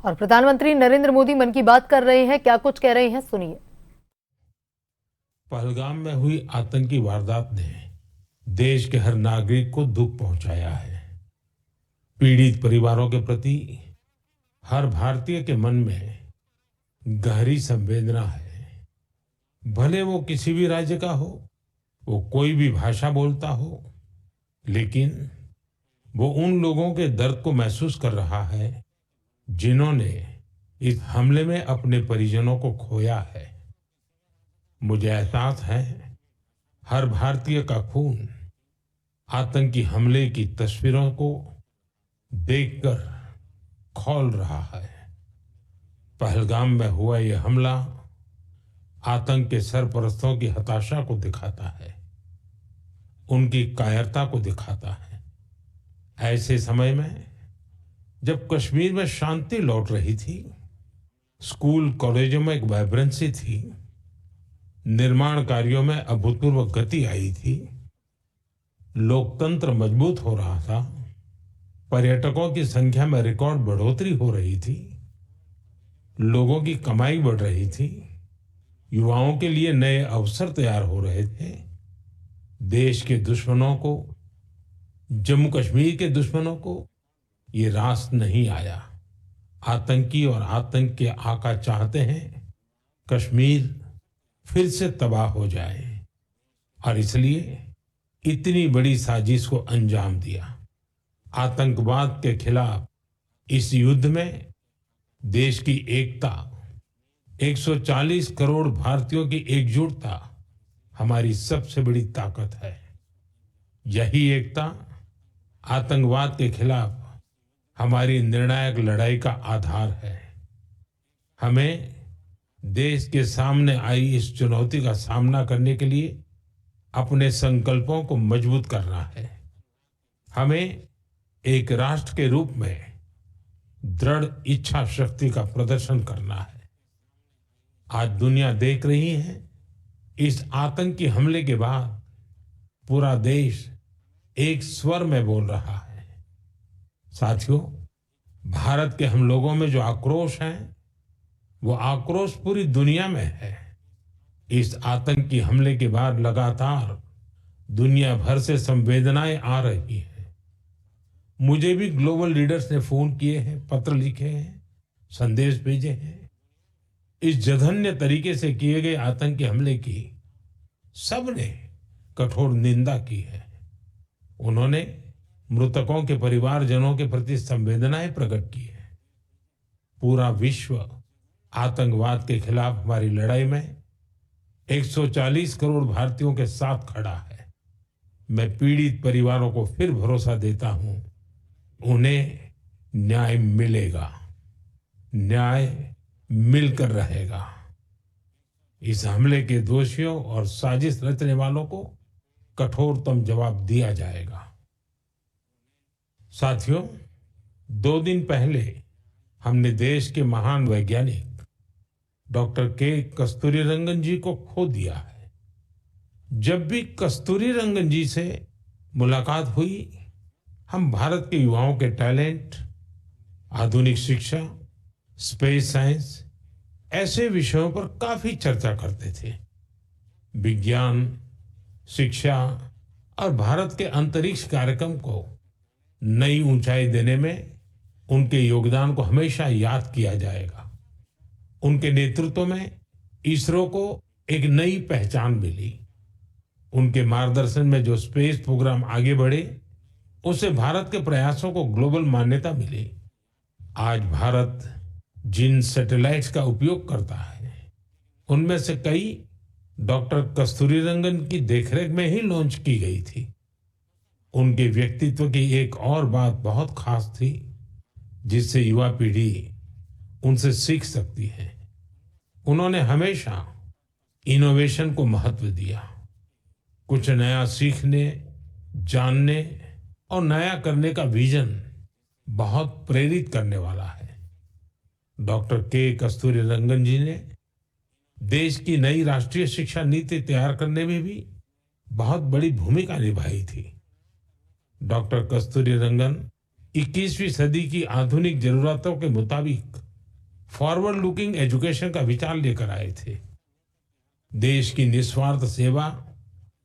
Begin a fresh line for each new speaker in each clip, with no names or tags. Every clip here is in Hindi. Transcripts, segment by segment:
और प्रधानमंत्री नरेंद्र मोदी मन की बात कर रहे हैं, क्या कुछ कह रहे हैं, सुनिए।
पहलगाम में हुई आतंकी वारदात ने देश के हर नागरिक को दुख पहुंचाया है। पीड़ित परिवारों के प्रति हर भारतीय के मन में गहरी संवेदना है। भले वो किसी भी राज्य का हो, वो कोई भी भाषा बोलता हो, लेकिन वो उन लोगों के दर्द को महसूस कर रहा है जिन्होंने इस हमले में अपने परिजनों को खोया है। मुझे एहसास है हर भारतीय का खून आतंकी हमले की तस्वीरों को देखकर खौल रहा है। पहलगाम में हुआ यह हमला आतंक के सरपरस्तों की हताशा को दिखाता है, उनकी कायरता को दिखाता है। ऐसे समय में जब कश्मीर में शांति लौट रही थी, स्कूल कॉलेजों में एक वाइब्रेंसी थी, निर्माण कार्यों में अभूतपूर्व गति आई थी, लोकतंत्र मजबूत हो रहा था, पर्यटकों की संख्या में रिकॉर्ड बढ़ोतरी हो रही थी, लोगों की कमाई बढ़ रही थी, युवाओं के लिए नए अवसर तैयार हो रहे थे, देश के दुश्मनों को, जम्मू कश्मीर के दुश्मनों को ये रास नहीं आया। आतंकी और आतंक के आका चाहते हैं कश्मीर फिर से तबाह हो जाए और इसलिए इतनी बड़ी साजिश को अंजाम दिया। आतंकवाद के खिलाफ इस युद्ध में देश की एकता, 140 करोड़ भारतीयों की एकजुटता हमारी सबसे बड़ी ताकत है। यही एकता आतंकवाद के खिलाफ हमारी निर्णायक लड़ाई का आधार है। हमें देश के सामने आई इस चुनौती का सामना करने के लिए अपने संकल्पों को मजबूत करना है। हमें एक राष्ट्र के रूप में दृढ़ इच्छा शक्ति का प्रदर्शन करना है। आज दुनिया देख रही है, इस आतंकी हमले के बाद पूरा देश एक स्वर में बोल रहा है। साथियों, भारत के हम लोगों में जो आक्रोश है, वो आक्रोश पूरी दुनिया में है। इस आतंकी हमले के बाद लगातार दुनिया भर से संवेदनाएं आ रही हैं। मुझे भी ग्लोबल लीडर्स ने फोन किए हैं, पत्र लिखे हैं, संदेश भेजे हैं। इस जघन्य तरीके से किए गए आतंकी हमले की सबने कठोर निंदा की है। उन्होंने मृतकों के परिवारजनों के प्रति संवेदनाएं प्रकट की है। पूरा विश्व आतंकवाद के खिलाफ हमारी लड़ाई में 140 करोड़ भारतीयों के साथ खड़ा है। मैं पीड़ित परिवारों को फिर भरोसा देता हूं, उन्हें न्याय मिलेगा, न्याय मिलकर रहेगा। इस हमले के दोषियों और साजिश रचने वालों को कठोरतम जवाब दिया जाएगा। साथियों, 2 दिन पहले हमने देश के महान वैज्ञानिक डॉक्टर के कस्तूरीरंगन जी को खो दिया है। जब भी कस्तूरीरंगन जी से मुलाकात हुई, हम भारत के युवाओं के टैलेंट, आधुनिक शिक्षा, स्पेस साइंस ऐसे विषयों पर काफी चर्चा करते थे। विज्ञान, शिक्षा और भारत के अंतरिक्ष कार्यक्रम को नई ऊंचाई देने में उनके योगदान को हमेशा याद किया जाएगा। उनके नेतृत्व में इसरो को एक नई पहचान मिली। उनके मार्गदर्शन में जो स्पेस प्रोग्राम आगे बढ़े, उससे भारत के प्रयासों को ग्लोबल मान्यता मिली। आज भारत जिन सैटेलाइट्स का उपयोग करता है, उनमें से कई डॉक्टर कस्तूरीरंगन की देखरेख में ही लॉन्च की गई थी। उनके व्यक्तित्व की एक और बात बहुत खास थी, जिससे युवा पीढ़ी उनसे सीख सकती है। उन्होंने हमेशा इनोवेशन को महत्व दिया। कुछ नया सीखने, जानने और नया करने का विजन बहुत प्रेरित करने वाला है। डॉक्टर के कस्तूरीरंगन जी ने देश की नई राष्ट्रीय शिक्षा नीति तैयार करने में भी बहुत बड़ी भूमिका निभाई थी। डॉक्टर कस्तूरीरंगन 21वीं सदी की आधुनिक जरूरतों के मुताबिक फॉरवर्ड लुकिंग एजुकेशन का विचार लेकर आए थे। देश की निस्वार्थ सेवा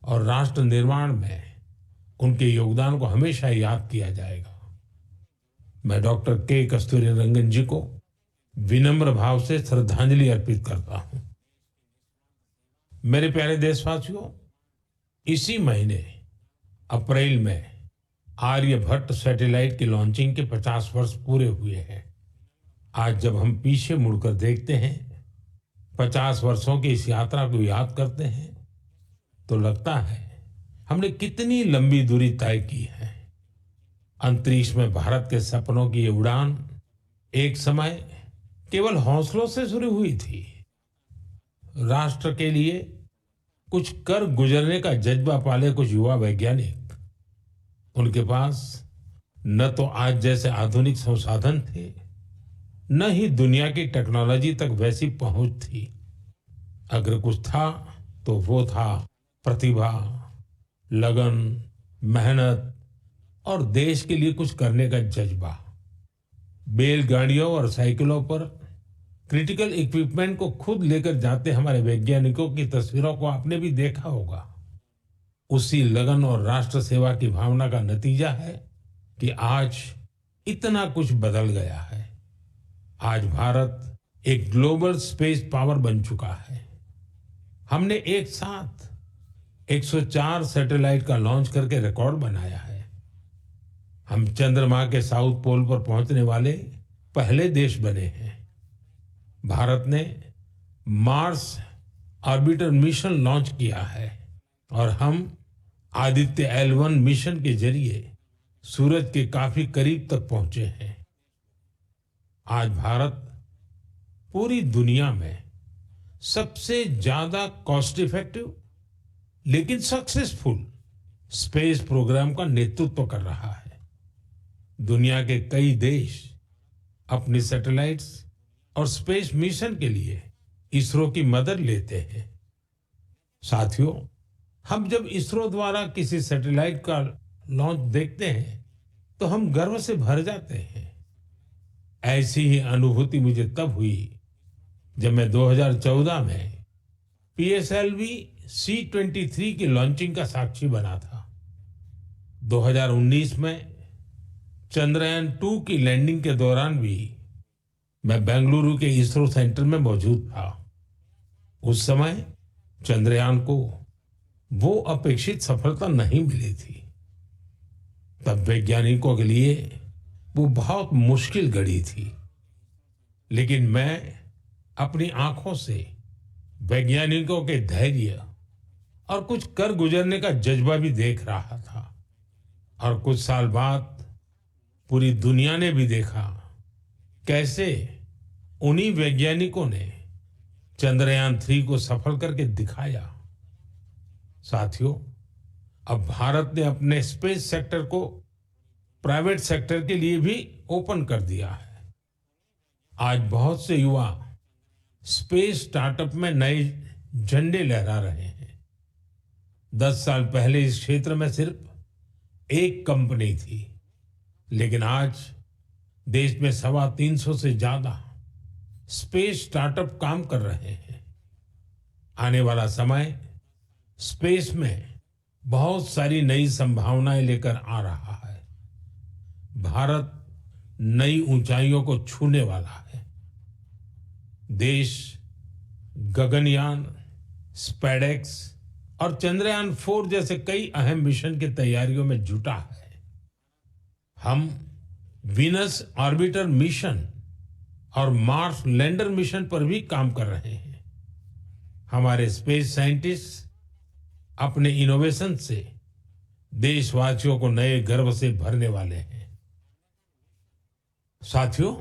और राष्ट्र निर्माण में उनके योगदान को हमेशा याद किया जाएगा। मैं डॉक्टर के कस्तूरीरंगन जी को विनम्र भाव से श्रद्धांजलि अर्पित करता हूं। मेरे प्यारे देशवासियों, इसी महीने अप्रैल में आर्यभट्ट सैटेलाइट की लॉन्चिंग के 50 वर्ष पूरे हुए हैं। आज जब हम पीछे मुड़कर देखते हैं, 50 वर्षों की इस यात्रा को याद करते हैं, तो लगता है हमने कितनी लंबी दूरी तय की है। अंतरिक्ष में भारत के सपनों की ये उड़ान एक समय केवल हौसलों से शुरू हुई थी। राष्ट्र के लिए कुछ कर गुजरने का जज्बा पाले कुछ युवा वैज्ञानिक, उनके पास न तो आज जैसे आधुनिक संसाधन थे, न ही दुनिया की टेक्नोलॉजी तक वैसी पहुंच थी। अगर कुछ था तो वो था प्रतिभा, लगन, मेहनत और देश के लिए कुछ करने का जज्बा। बैलगाड़ियों और साइकिलों पर क्रिटिकल इक्विपमेंट को खुद लेकर जाते हमारे वैज्ञानिकों की तस्वीरों को आपने भी देखा होगा। उसी लगन और राष्ट्र सेवा की भावना का नतीजा है कि आज इतना कुछ बदल गया है। आज भारत एक ग्लोबल स्पेस पावर बन चुका है। हमने एक साथ 104 सैटेलाइट का लॉन्च करके रिकॉर्ड बनाया है। हम चंद्रमा के साउथ पोल पर पहुंचने वाले पहले देश बने हैं। भारत ने मार्स ऑर्बिटर मिशन लॉन्च किया है और हम आदित्य L1 मिशन के जरिए सूरज के काफी करीब तक पहुंचे हैं। आज भारत पूरी दुनिया में सबसे ज्यादा कॉस्ट इफेक्टिव लेकिन सक्सेसफुल स्पेस प्रोग्राम का नेतृत्व कर रहा है। दुनिया के कई देश अपनी सैटेलाइट्स और स्पेस मिशन के लिए इसरो की मदद लेते हैं। साथियों, हम जब इसरो द्वारा किसी सैटेलाइट का लॉन्च देखते हैं तो हम गर्व से भर जाते हैं। ऐसी ही अनुभूति मुझे तब हुई जब मैं 2014 में PSLV C-23 की लॉन्चिंग का साक्षी बना था। 2019 में चंद्रयान-2 की लैंडिंग के दौरान भी मैं बेंगलुरु के इसरो सेंटर में मौजूद था। उस समय चंद्रयान को वो अपेक्षित सफलता नहीं मिली थी। तब वैज्ञानिकों के लिए वो बहुत मुश्किल घड़ी थी, लेकिन मैं अपनी आंखों से वैज्ञानिकों के धैर्य और कुछ कर गुजरने का जज्बा भी देख रहा था। और कुछ साल बाद पूरी दुनिया ने भी देखा कैसे उन्हीं वैज्ञानिकों ने चंद्रयान-3 को सफल करके दिखाया। साथियों, अब भारत ने अपने स्पेस सेक्टर को प्राइवेट सेक्टर के लिए भी ओपन कर दिया है। आज बहुत से युवा स्पेस स्टार्टअप में नए झंडे लहरा रहे हैं। 10 साल पहले इस क्षेत्र में सिर्फ एक कंपनी थी, लेकिन आज देश में 350 से ज्यादा स्पेस स्टार्टअप काम कर रहे हैं। आने वाला समय स्पेस में बहुत सारी नई संभावनाएं लेकर आ रहा है। भारत नई ऊंचाइयों को छूने वाला है। देश गगनयान, स्पेडेक्स और चंद्रयान-4 जैसे कई अहम मिशन की तैयारियों में जुटा है। हम वीनस ऑर्बिटर मिशन और मार्स लैंडर मिशन पर भी काम कर रहे हैं। हमारे स्पेस साइंटिस्ट अपने इनोवेशन से देशवासियों को नए गर्व से भरने वाले हैं। साथियों,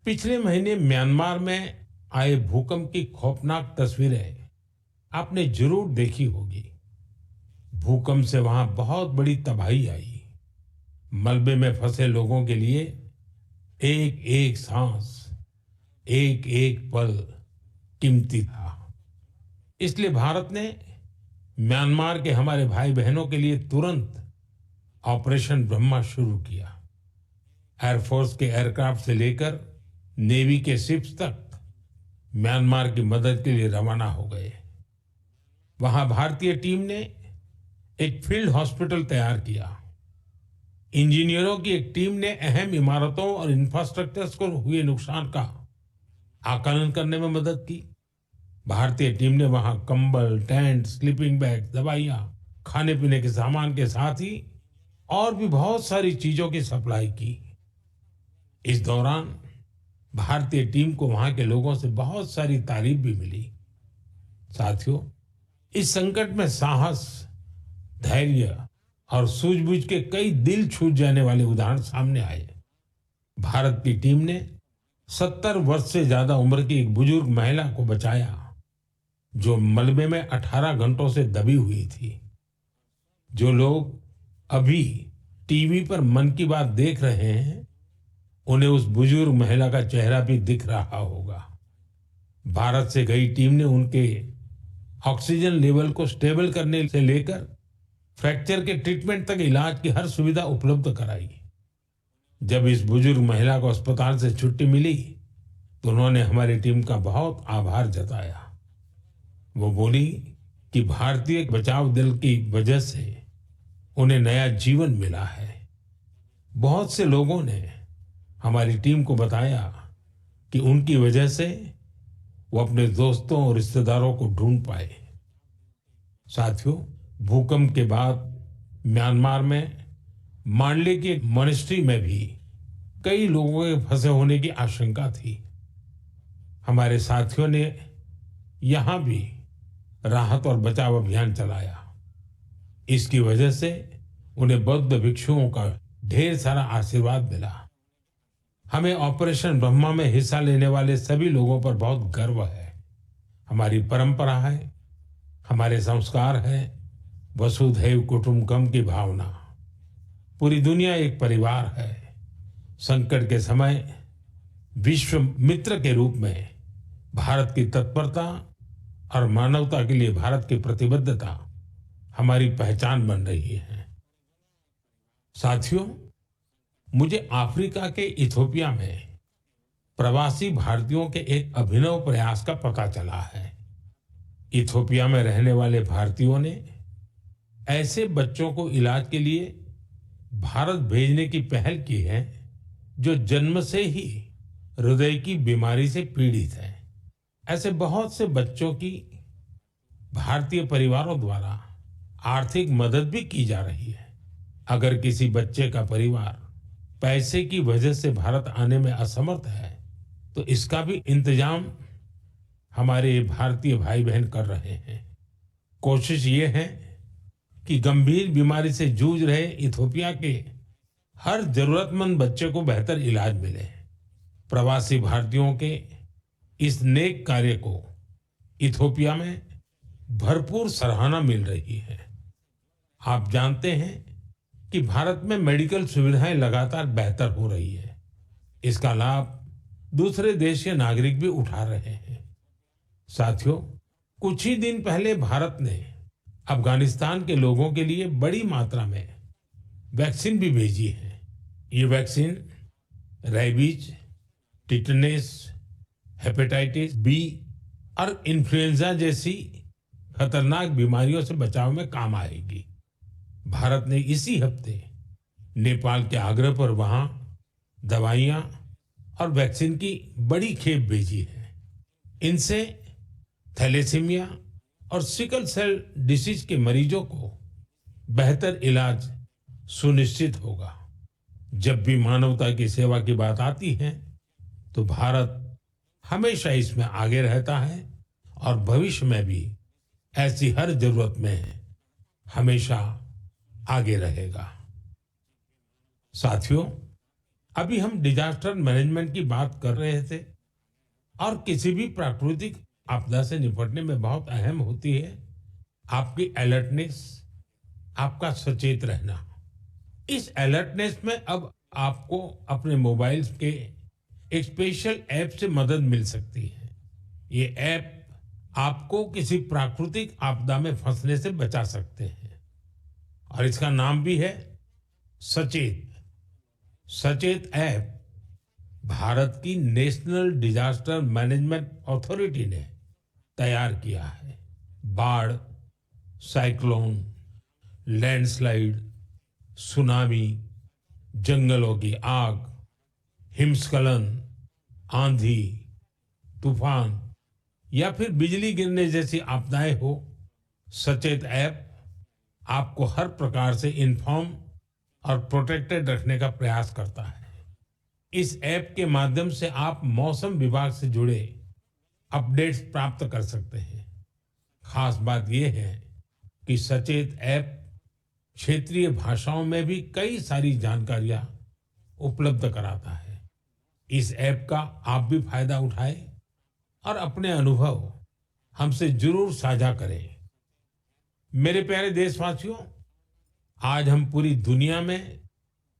पिछले महीने म्यांमार में आए भूकंप की खौफनाक तस्वीरें आपने जरूर देखी होगी। भूकंप से वहां बहुत बड़ी तबाही आई। मलबे में फंसे लोगों के लिए एक एक सांस, एक एक पल कीमती था। इसलिए भारत ने म्यांमार के हमारे भाई बहनों के लिए तुरंत ऑपरेशन ब्रह्मा शुरू किया। एयरफोर्स के एयरक्राफ्ट से लेकर नेवी के शिप्स तक म्यांमार की मदद के लिए रवाना हो गए। वहां भारतीय टीम ने एक फील्ड हॉस्पिटल तैयार किया। इंजीनियरों की एक टीम ने अहम इमारतों और इंफ्रास्ट्रक्चर्स को हुए नुकसान का आकलन करने में मदद की। भारतीय टीम ने वहां कंबल, टेंट, स्लीपिंग बैग, दवाइयां, खाने पीने के सामान के साथ ही और भी बहुत सारी चीजों की सप्लाई की। इस दौरान भारतीय टीम को वहां के लोगों से बहुत सारी तारीफ भी मिली। साथियों, इस संकट में साहस, धैर्य और सूझबूझ के कई दिल छू जाने वाले उदाहरण सामने आए। भारत की टीम ने 70 वर्ष से ज्यादा उम्र की एक बुजुर्ग महिला को बचाया, जो मलबे में 18 घंटों से दबी हुई थी। जो लोग अभी टीवी पर मन की बात देख रहे हैं, उन्हें उस बुजुर्ग महिला का चेहरा भी दिख रहा होगा। भारत से गई टीम ने उनके ऑक्सीजन लेवल को स्टेबल करने से लेकर फ्रैक्चर के ट्रीटमेंट तक इलाज की हर सुविधा उपलब्ध कराई। जब इस बुजुर्ग महिला को अस्पताल से छुट्टी मिली तो उन्होंने हमारी टीम का बहुत आभार जताया। वो बोली कि भारतीय बचाव दल की वजह से उन्हें नया जीवन मिला है। बहुत से लोगों ने हमारी टीम को बताया कि उनकी वजह से वो अपने दोस्तों और रिश्तेदारों को ढूंढ पाए। साथियों, भूकंप के बाद म्यांमार में मांडले की एक मॉनेस्ट्री में भी कई लोगों के फंसे होने की आशंका थी। हमारे साथियों ने यहां भी राहत और बचाव अभियान चलाया। इसकी वजह से उन्हें बौद्ध भिक्षुओं का ढेर सारा आशीर्वाद मिला। हमें ऑपरेशन ब्रह्मा में हिस्सा लेने वाले सभी लोगों पर बहुत गर्व है। हमारी परंपरा है, हमारे संस्कार है, वसुधैव कुटुंबकम की भावना। पूरी दुनिया एक परिवार है। संकट के समय विश्व मित्र के रूप में भारत की तत्परता और मानवता के लिए भारत की प्रतिबद्धता हमारी पहचान बन रही है। साथियों, मुझे अफ्रीका के इथियोपिया में प्रवासी भारतीयों के एक अभिनव प्रयास का पता चला है। इथियोपिया में रहने वाले भारतीयों ने ऐसे बच्चों को इलाज के लिए भारत भेजने की पहल की है जो जन्म से ही हृदय की बीमारी से पीड़ित हैं। ऐसे बहुत से बच्चों की भारतीय परिवारों द्वारा आर्थिक मदद भी की जा रही है। अगर किसी बच्चे का परिवार पैसे की वजह से भारत आने में असमर्थ है तो इसका भी इंतजाम हमारे भारतीय भाई बहन कर रहे हैं। कोशिश ये है कि गंभीर बीमारी से जूझ रहे इथियोपिया के हर जरूरतमंद बच्चे को बेहतर इलाज मिले। प्रवासी भारतीयों के इस नेक कार्य को इथियोपिया में भरपूर सराहना मिल रही है। आप जानते हैं कि भारत में मेडिकल सुविधाएं लगातार बेहतर हो रही है। इसका लाभ दूसरे देश के नागरिक भी उठा रहे हैं। साथियों, कुछ ही दिन पहले भारत ने अफगानिस्तान के लोगों के लिए बड़ी मात्रा में वैक्सीन भी भेजी है। ये vaccine rabies, tetanus, hepatitis B और इन्फ्लुएंजा जैसी खतरनाक बीमारियों से बचाव में काम आएगी। भारत ने इसी हफ्ते नेपाल के आग्रह पर वहां दवाइयां और वैक्सीन की बड़ी खेप भेजी है। इनसे थैलेसीमिया और सिकल सेल डिसीज के मरीजों को बेहतर इलाज सुनिश्चित होगा। जब भी मानवता की सेवा की बात आती है तो भारत हमेशा इसमें आगे रहता है और भविष्य में भी ऐसी हर जरूरत में हमेशा आगे रहेगा। साथियों, अभी हम डिजास्टर मैनेजमेंट की बात कर रहे थे और किसी भी प्राकृतिक आपदा से निपटने में बहुत अहम होती है आपकी अलर्टनेस, आपका सचेत रहना। इस अलर्टनेस में अब आपको अपने मोबाइल के एक स्पेशल ऐप से मदद मिल सकती है। ये ऐप आपको किसी प्राकृतिक आपदा में फंसने से बचा सकते हैं और इसका नाम भी है सचेत। सचेत ऐप भारत की नेशनल डिजास्टर मैनेजमेंट अथॉरिटी ने तैयार किया है। बाढ़, साइक्लोन, लैंडस्लाइड, सुनामी, जंगलों की आग, हिमस्खलन, आंधी, तूफान या फिर बिजली गिरने जैसी आपदाएं हो, सचेत ऐप आपको हर प्रकार से इन्फॉर्म और प्रोटेक्टेड रखने का प्रयास करता है। इस ऐप के माध्यम से आप मौसम विभाग से जुड़े अपडेट्स प्राप्त कर सकते हैं। खास बात यह है कि सचेत ऐप क्षेत्रीय भाषाओं में भी कई सारी जानकारियां उपलब्ध कराता है। इस ऐप का आप भी फायदा उठाएं और अपने अनुभव हमसे जरूर साझा करें। मेरे प्यारे देशवासियों, आज हम पूरी दुनिया में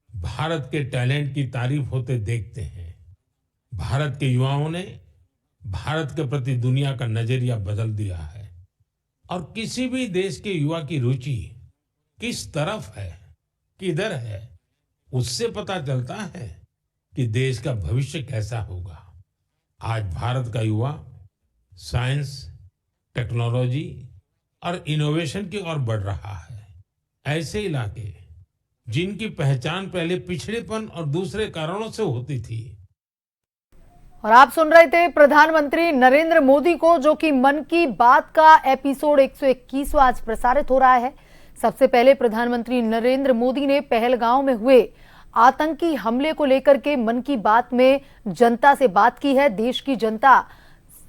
भारत के टैलेंट की तारीफ होते देखते हैं। भारत के युवाओं ने भारत के प्रति दुनिया का नजरिया बदल दिया है और किसी भी देश के युवा की रुचि किस तरफ है, किधर है, उससे पता चलता है कि देश का भविष्य कैसा होगा। आज भारत का युवा साइंस, टेक्नोलॉजी और इनोवेशन की ओर बढ़ रहा है। ऐसे इलाके जिनकी पहचान पहले पिछड़ेपन और दूसरे कारणों से होती थी।
और आप सुन रहे थे प्रधानमंत्री नरेंद्र मोदी को, जो कि मन की बात का एपिसोड 121 आज प्रसारित हो रहा है। सबसे पहले प्रधानमंत्री नरेंद्र मोदी ने पहलगांव में हुए आतंकी हमले को लेकर के मन की बात में जनता से बात की है। देश की जनता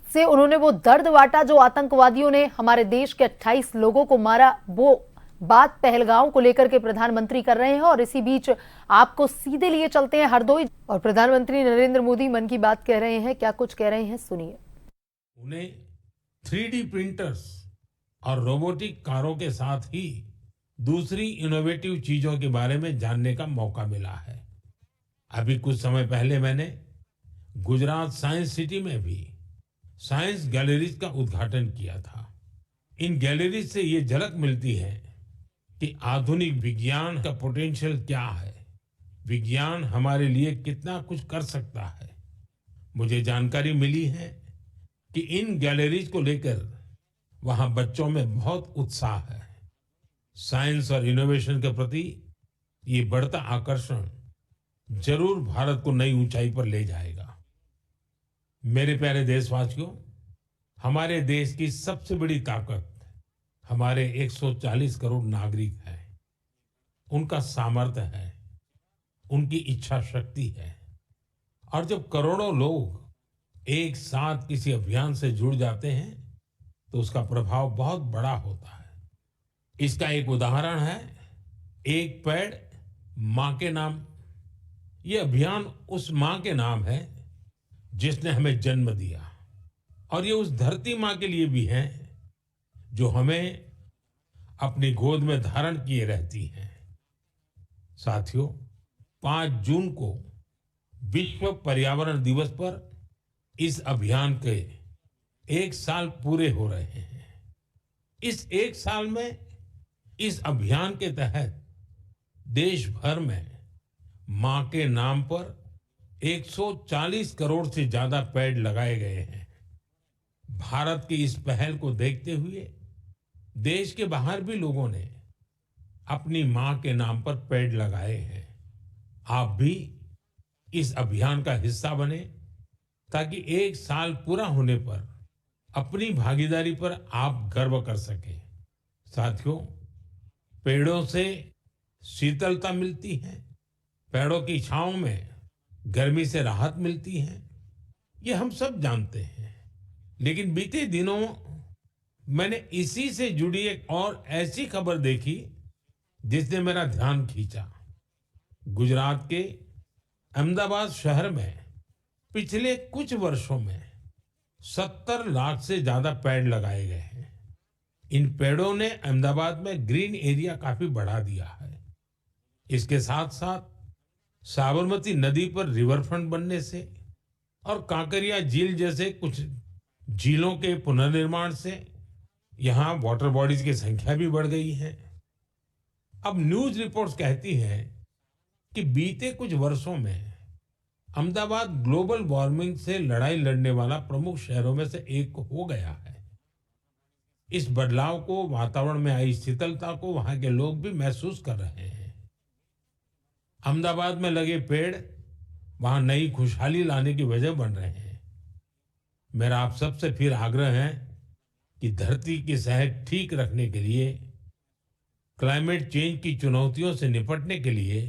से उन्होंने वो दर्द बांटा जो आतंकवादियों ने हमारे देश के 28 लोगों को मारा। वो बात पहलगांव को लेकर के प्रधानमंत्री कर रहे हैं और इसी बीच आपको सीधे लिए चलते हैं हरदोई और प्रधानमंत्री नरेंद्र मोदी मन की बात कह रहे हैं। क्या कुछ कह रहे हैं, सुनिए।
उन्हें 3D प्रिंटर्स और रोबोटिक कारों के साथ ही दूसरी इनोवेटिव चीजों के बारे में जानने का मौका मिला है। अभी कुछ समय पहले मैंने गुजरात साइंस सिटी में भी साइंस गैलरीज का उद्घाटन किया था। इन गैलरीज से ये झलक मिलती है कि आधुनिक विज्ञान का पोटेंशियल क्या है, विज्ञान हमारे लिए कितना कुछ कर सकता है। मुझे जानकारी मिली है कि इन गैलरीज को लेकर वहां बच्चों में बहुत उत्साह है। साइंस और इनोवेशन के प्रति ये बढ़ता आकर्षण जरूर भारत को नई ऊंचाई पर ले जाएगा। मेरे प्यारे देशवासियों, हमारे देश की सबसे बड़ी ताकत हमारे 140 करोड़ नागरिक हैं। उनका सामर्थ्य है, उनकी इच्छा शक्ति है। और जब करोड़ों लोग एक साथ किसी अभियान से जुड़ जाते हैं तो उसका प्रभाव बहुत बड़ा होता है। इसका एक उदाहरण है एक पेड़ मां के नाम। ये अभियान उस मां के नाम है जिसने हमें जन्म दिया, और ये उस धरती मां के लिए भी है जो हमें अपनी गोद में धारण किए रहती है। साथियों, 5 जून को विश्व पर्यावरण दिवस पर इस अभियान के 1 साल पूरे हो रहे हैं। इस 1 साल में इस अभियान के तहत देश भर में मां के नाम पर 140 करोड़ से ज्यादा पेड़ लगाए गए हैं। भारत की इस पहल को देखते हुए देश के बाहर भी लोगों ने अपनी मां के नाम पर पेड़ लगाए हैं। आप भी इस अभियान का हिस्सा बने ताकि 1 साल पूरा होने पर अपनी भागीदारी पर आप गर्व कर सकें। साथियों, पेड़ों से शीतलता मिलती है, पेड़ों की छांव में गर्मी से राहत मिलती है, ये हम सब जानते हैं। लेकिन बीते दिनों मैंने इसी से जुड़ी एक और ऐसी खबर देखी जिसने मेरा ध्यान खींचा। गुजरात के अहमदाबाद शहर में पिछले कुछ वर्षों में 70 लाख से ज्यादा पेड़ लगाए गए हैं। इन पेड़ों ने अहमदाबाद में ग्रीन एरिया काफी बढ़ा दिया है। इसके साथ साथ साबरमती नदी पर रिवरफ्रंट बनने से और कांकरिया झील जैसे कुछ झीलों के पुनर्निर्माण से यहाँ वाटर बॉडीज की संख्या भी बढ़ गई है। अब न्यूज रिपोर्ट्स कहती हैं कि बीते कुछ वर्षों में अहमदाबाद ग्लोबल वार्मिंग से लड़ाई लड़ने वाला प्रमुख शहरों में से एक हो गया है। इस बदलाव को, वातावरण में आई शीतलता को वहां के लोग भी महसूस कर रहे हैं। अहमदाबाद में लगे पेड़ वहां नई खुशहाली लाने की वजह बन रहे हैं। मेरा आप सबसे फिर आग्रह है कि धरती की सेहत ठीक रखने के लिए, क्लाइमेट चेंज की चुनौतियों से निपटने के लिए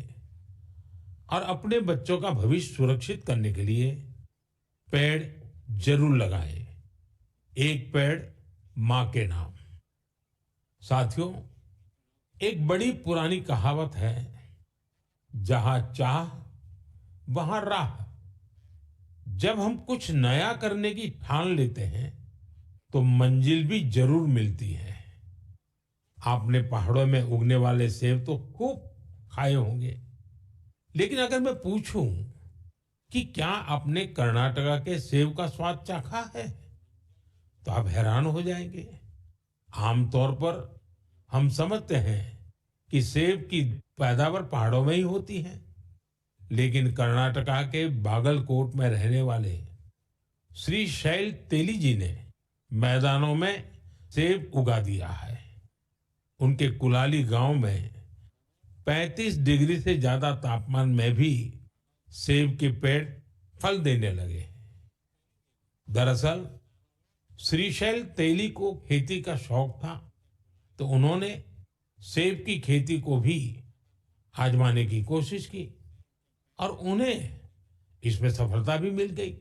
और अपने बच्चों का भविष्य सुरक्षित करने के लिए पेड़ जरूर लगाएं। एक पेड़ मां के नाम। साथियों, एक बड़ी पुरानी कहावत है, जहां चाह वहां राह। जब हम कुछ नया करने की ठान लेते हैं तो मंजिल भी जरूर मिलती है। आपने पहाड़ों में उगने वाले सेब तो खूब खाए होंगे, लेकिन अगर मैं पूछूं कि क्या आपने कर्नाटका के सेब का स्वाद चाखा है, तो आप हैरान हो जाएंगे। आमतौर पर हम समझते हैं कि सेब की पैदावार पहाड़ों में ही होती है, लेकिन कर्नाटका के बागलकोट में रहने वाले श्री शैल तेली जी ने मैदानों में सेब उगा दिया है। उनके कुलाली गांव में 35 डिग्री से ज्यादा तापमान में भी सेब के पेड़ फल देने लगे। दरअसल श्रीशैल तेली को खेती का शौक था, तो उन्होंने सेब की खेती को भी आजमाने की कोशिश की और उन्हें इसमें सफलता भी मिल गई।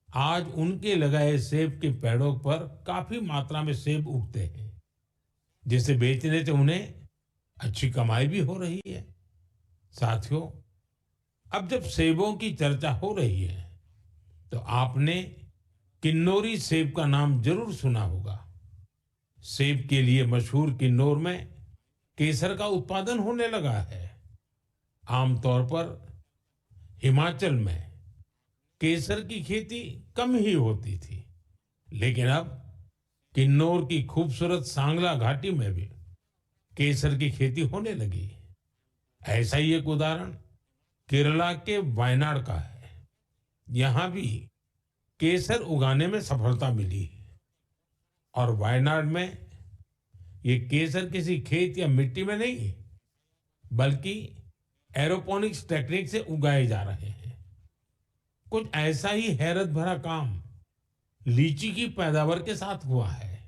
आज उनके लगाए सेब के पेड़ों पर काफी मात्रा में सेब उगते हैं, जिसे बेचने से उन्हें अच्छी कमाई भी हो रही है। साथियों, अब जब सेबों की चर्चा हो रही है तो आपने किन्नौरी सेब का नाम जरूर सुना होगा। सेब के लिए मशहूर किन्नौर में केसर का उत्पादन होने लगा है। आमतौर पर हिमाचल में केसर की खेती कम ही होती थी, लेकिन अब किन्नौर की खूबसूरत सांगला घाटी में भी केसर की खेती होने लगी। ऐसा ही एक उदाहरण केरला के वायनाड का है। यहां भी केसर उगाने में सफलता मिली और वायनाड में ये केसर किसी खेत या मिट्टी में नहीं, बल्कि एरोपोनिक्स टेक्निक से उगाए जा रहे हैं। कुछ ऐसा ही हैरत भरा काम लीची की पैदावार के साथ हुआ है।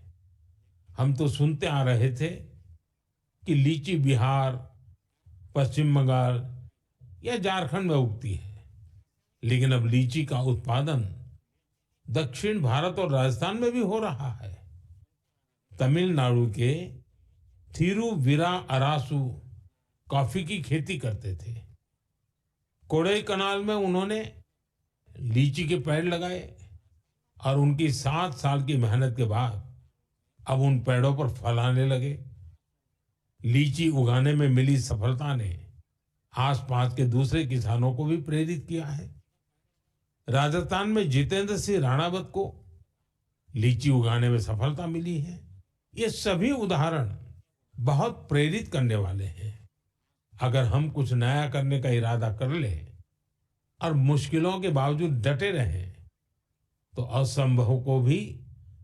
हम तो सुनते आ रहे थे कि लीची बिहार, पश्चिम बंगाल या झारखंड में उगती है, लेकिन अब लीची का उत्पादन दक्षिण भारत और राजस्थान में भी हो रहा है। तमिलनाडु के थिरुविरा अरासू कॉफी की खेती करते थे। कोडाईकनाल में उन्होंने लीची के पेड़ लगाए और उनकी 7 साल की मेहनत के बाद अब उन पेड़ों पर फल आने लगे। लीची उगाने में मिली सफलता ने आसपास के दूसरे किसानों को भी प्रेरित किया है। राजस्थान में जितेंद्र सिंह राणावत को लीची उगाने में सफलता मिली है। ये सभी उदाहरण बहुत प्रेरित करने वाले हैं। अगर हम कुछ नया करने का इरादा कर लें और मुश्किलों के बावजूद डटे रहें, तो असंभव को भी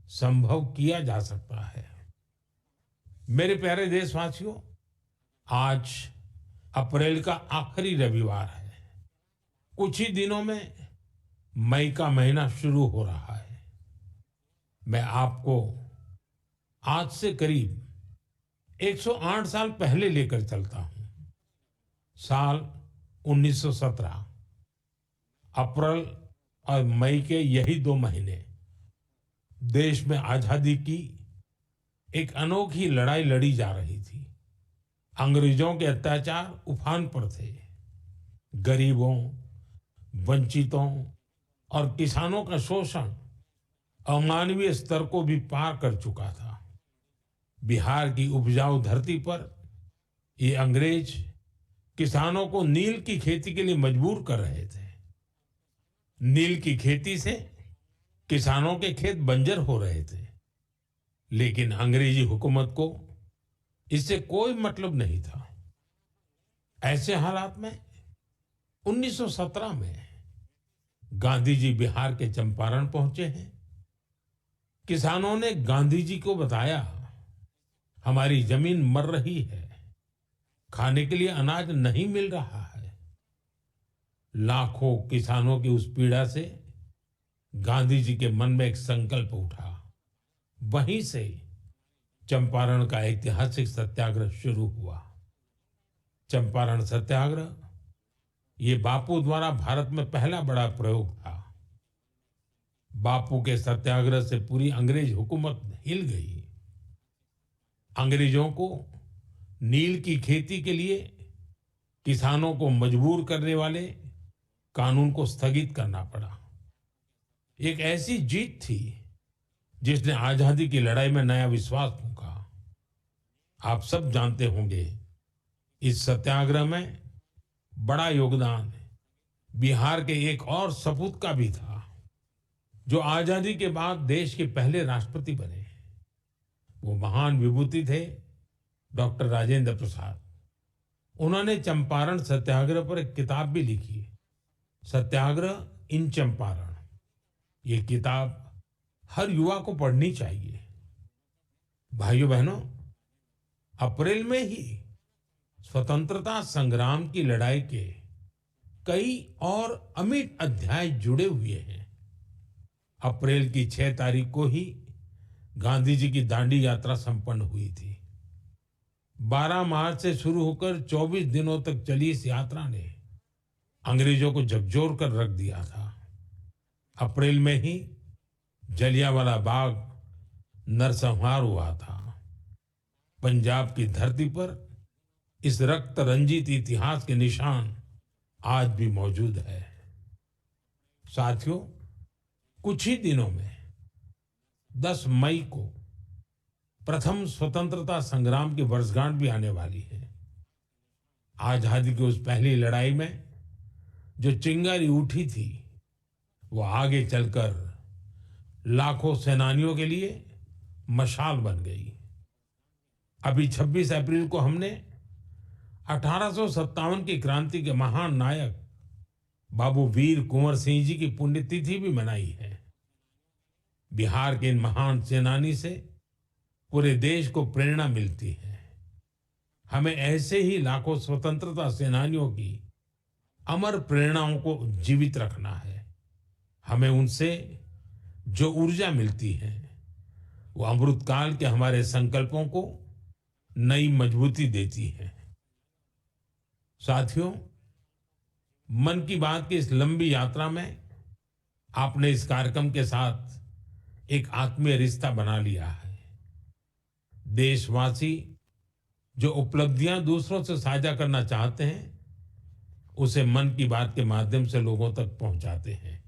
संभव किया जा सकता है। मेरे प्यारे देशवासियों, आज अप्रैल का आखिरी रविवार है। कुछ ही दिनों में मई का महीना शुरू हो रहा है। मैं आपको आज से करीब 108 साल पहले लेकर चलता हूं। साल 1917। अप्रैल और मई के यही 2 महीने देश में आजादी की एक अनोखी लड़ाई लड़ी जा रही थी। अंग्रेजों के अत्याचार उफान पर थे। गरीबों, वंचितों और किसानों का शोषण अमानवीय स्तर को भी पार कर चुका था। बिहार की उपजाऊ धरती पर ये अंग्रेज किसानों को नील की खेती के लिए मजबूर कर रहे थे। नील की खेती से किसानों के खेत बंजर हो रहे थे, लेकिन अंग्रेजी हुकूमत को इससे कोई मतलब नहीं था। ऐसे हालात में 1917 में गांधी जी बिहार के चंपारण पहुंचे हैं। किसानों ने गांधी जी को बताया, हमारी जमीन मर रही है, खाने के लिए अनाज नहीं मिल रहा है। लाखों किसानों की उस पीड़ा से गांधी जी के मन में एक संकल्प उठा। वहीं से चंपारण का ऐतिहासिक सत्याग्रह शुरू हुआ। चंपारण सत्याग्रह ये बापू द्वारा भारत में पहला बड़ा प्रयोग था। बापू के सत्याग्रह से पूरी अंग्रेज हुकूमत हिल गई। अंग्रेजों को नील की खेती के लिए किसानों को मजबूर करने वाले कानून को स्थगित करना पड़ा। एक ऐसी जीत थी जिसने आजादी की लड़ाई में नया विश्वास फूंका। आप सब जानते होंगे, इस सत्याग्रह में बड़ा योगदान बिहार के एक और सपूत का भी था, जो आजादी के बाद देश के पहले राष्ट्रपति बने। वो महान विभूति थे डॉक्टर राजेंद्र प्रसाद। उन्होंने चंपारण सत्याग्रह पर एक किताब भी लिखी, सत्याग्रह इन चंपारण। ये किताब हर युवा को पढ़नी चाहिए। भाइयों बहनों, अप्रैल में ही स्वतंत्रता संग्राम की लड़ाई के कई और अमिट अध्याय जुड़े हुए हैं। अप्रैल की 6 तारीख को ही गांधी जी की दांडी यात्रा संपन्न हुई थी। 12 मार्च से शुरू होकर 24 दिनों तक चली इस यात्रा ने अंग्रेजों को झकझोर कर रख दिया था। अप्रैल में ही जलियांवाला बाग नरसंहार हुआ था। पंजाब की धरती पर इस रक्त रंजित इतिहास के निशान आज भी मौजूद है। साथियों, कुछ ही दिनों में 10 मई को प्रथम स्वतंत्रता संग्राम की वर्षगांठ भी आने वाली है। आजादी की उस पहली लड़ाई में जो चिंगारी उठी थी, वो आगे चलकर लाखों सेनानियों के लिए मशाल बन गई। अभी 26 अप्रैल को हमने 1857 की क्रांति के महान नायक बाबू वीर कुंवर सिंह जी की पुण्यतिथि भी मनाई है। बिहार के इन महान सेनानी से पूरे देश को प्रेरणा मिलती है। हमें ऐसे ही लाखों स्वतंत्रता सेनानियों की अमर प्रेरणाओं को जीवित रखना है। हमें उनसे जो ऊर्जा मिलती है, वो अमृतकाल के हमारे संकल्पों को नई मजबूती देती है। साथियों, मन की बात की इस लंबी यात्रा में आपने इस कार्यक्रम के साथ एक आत्मीय रिश्ता बना लिया है। देशवासी जो उपलब्धियां दूसरों से साझा करना चाहते हैं, उसे मन की बात के माध्यम से लोगों तक पहुंचाते हैं।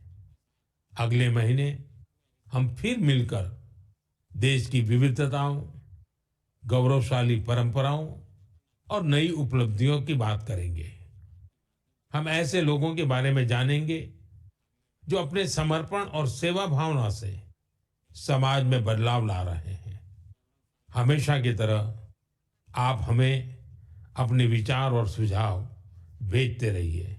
अगले महीने हम फिर मिलकर देश की विविधताओं, गौरवशाली परंपराओं और नई उपलब्धियों की बात करेंगे। हम ऐसे लोगों के बारे में जानेंगे जो अपने समर्पण और सेवा भावना से समाज में बदलाव ला रहे हैं। हमेशा की तरह आप हमें अपने विचार और सुझाव भेजते रहिए।